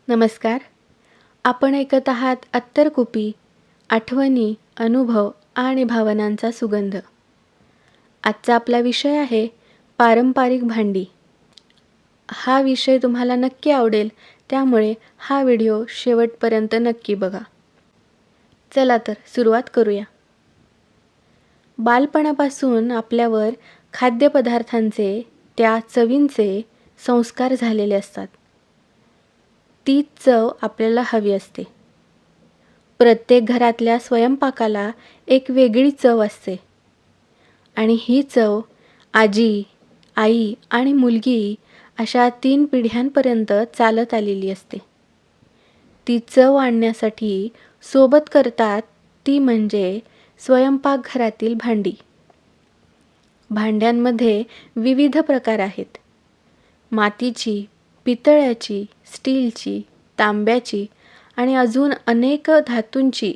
नमस्कार. आपण ऐकत आहात अत्तरकुपी, आठवणी, अनुभव आणि भावनांचा सुगंध. आजचा आपला विषय आहे पारंपरिक भांडी. हा विषय तुम्हाला नक्की आवडेल, त्यामुळे हा व्हिडिओ शेवटपर्यंत नक्की बघा. चला तर सुरुवात करूया. बालपणापासून आपल्यावर खाद्यपदार्थांचे, त्या चवींचे संस्कार झालेले असतात. तीच चव आपल्याला हवी असते. प्रत्येक घरातल्या स्वयंपाकाला एक वेगळी चव असते आणि ही चव आजी, आई आणि मुलगी अशा 3 पिढ्यांपर्यंत चालत आलेली असते. ती चव आणण्यासाठी सोबत करतात ती म्हणजे स्वयंपाकघरातील भांडी. भांड्यांमध्ये विविध प्रकार आहेत. मातीची, पितळ्याची, स्टीलची, तांब्याची आणि अजून अनेक धातूंची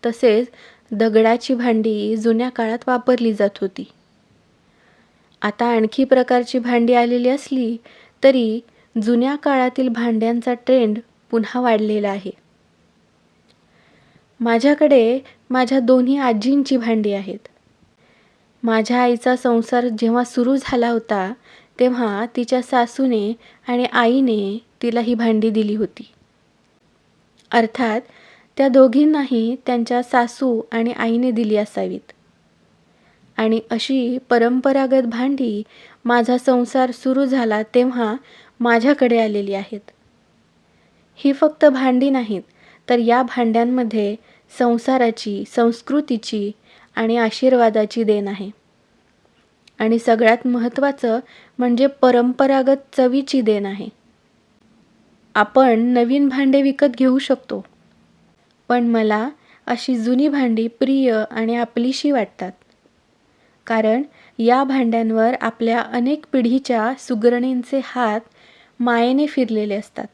तसेच दगडाची भांडी जुन्या काळात वापरली जात होती. आता आणखी प्रकारची भांडी आलेली असली तरी जुन्या काळातील भांड्यांचा ट्रेंड पुन्हा वाढलेला आहे. माझ्याकडे माझ्या दोन्ही आजींची भांडी आहेत. माझ्या आईचा संसार जेव्हा सुरू झाला होता तेव्हा तिच्या सासूने आणि आईने तिला ही भांडी दिली होती. अर्थात त्या दोघींनाही त्यांच्या सासू आणि आईने दिली असावीत. आणि अशी परंपरागत भांडी माझा संसार सुरू झाला तेव्हा माझ्याकडे आलेली आहेत. ही फक्त भांडी नाहीत, तर या भांड्यांमध्ये संसाराची, संस्कृतीची आणि आशीर्वादाची देण आहे. आणि सगळ्यात महत्त्वाचं म्हणजे परंपरागत चवीची देण आहे. आपण नवीन भांडे विकत घेऊ शकतो, पण मला अशी जुनी भांडी प्रिय आणि आपलीशी वाटतात. कारण या भांड्यांवर आपल्या अनेक पिढीच्या सुगरणींचे हात मायेने फिरलेले असतात.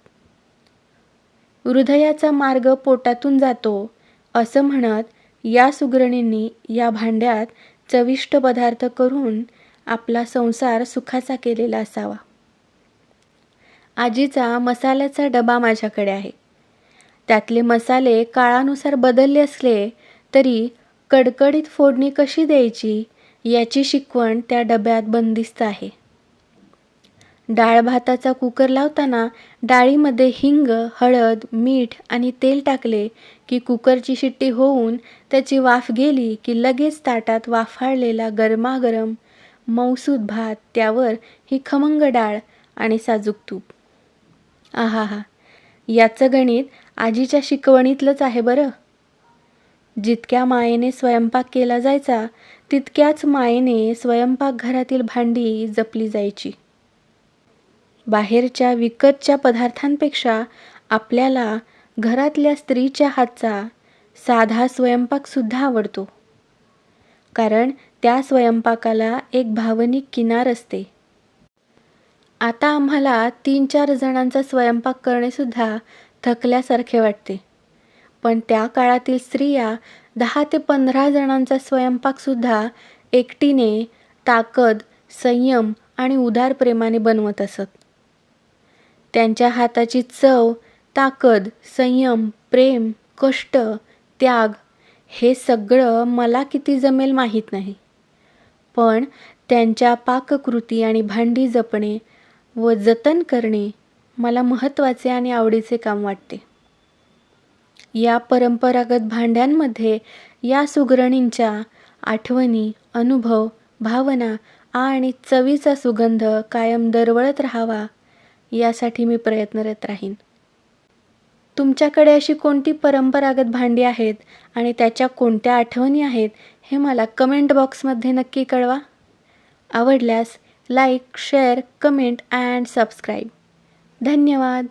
हृदयाचा मार्ग पोटातून जातो असं म्हणत या सुगरणींनी या भांड्यात चविष्ट पदार्थ करून आपला संसार सुखाचा केलेला असावा. आजीचा मसाल्याचा डबा माझ्याकडे आहे. त्यातले मसाले काळानुसार बदलले असले तरी कडकडीत फोडणी कशी द्यायची याची शिकवण त्या डब्यात बंदिस्त आहे. डाळ भाताचा कुकर लावताना डाळीमध्ये हिंग, हळद, मीठ आणि तेल टाकले की कुकरची शिट्टी होऊन त्याची वाफ गेली की लगेच ताटात वाफाळलेला गरमागरम मऊसूद भात, त्यावर ही खमंग डाळ आणि साजूक तूप. आहाहा, याचं गणित आजीच्या शिकवणीतलंच आहे बरं. जितक्या मायेने स्वयंपाक केला जायचा तितक्याच मायेने स्वयंपाकघरातील भांडी जपली जायची. बाहेरच्या विकतच्या पदार्थांपेक्षा आपल्याला घरातल्या स्त्रीच्या हातचा साधा स्वयंपाकसुद्धा आवडतो. कारण त्या स्वयंपाकाला एक भावनिक किनार असते. आता आम्हाला 3-4 जणांचा स्वयंपाक करणेसुद्धा थकल्यासारखे वाटते. पण त्या काळातील स्त्रिया 10 ते 15 जणांचा स्वयंपाकसुद्धा एकटीने ताकद, संयम आणि उदार प्रेमाने बनवत असत. त्यांच्या हाताची चव, ताकद, संयम, प्रेम, कष्ट, त्याग हे सगळं मला किती जमेल माहीत नाही. पण त्यांच्या पाककृती आणि भांडी जपणे व जतन करणे मला महत्त्वाचे आणि आवडीचे काम वाटते. या परंपरागत भांड्यांमध्ये या सुगरणींच्या आठवणी, अनुभव, भावना आणि चवीचा सुगंध कायम दरवळत राहावा यासाठी मी प्रयत्नरत राहीन. तुमच्याकडे अशी कोणती परंपरागत भांडी आहेत आणि त्याच्या कोणत्या आठवणी आहेत हे मला कमेंट बॉक्समध्ये नक्की कळवा. आवडल्यास like, share, comment and subscribe. धन्यवाद.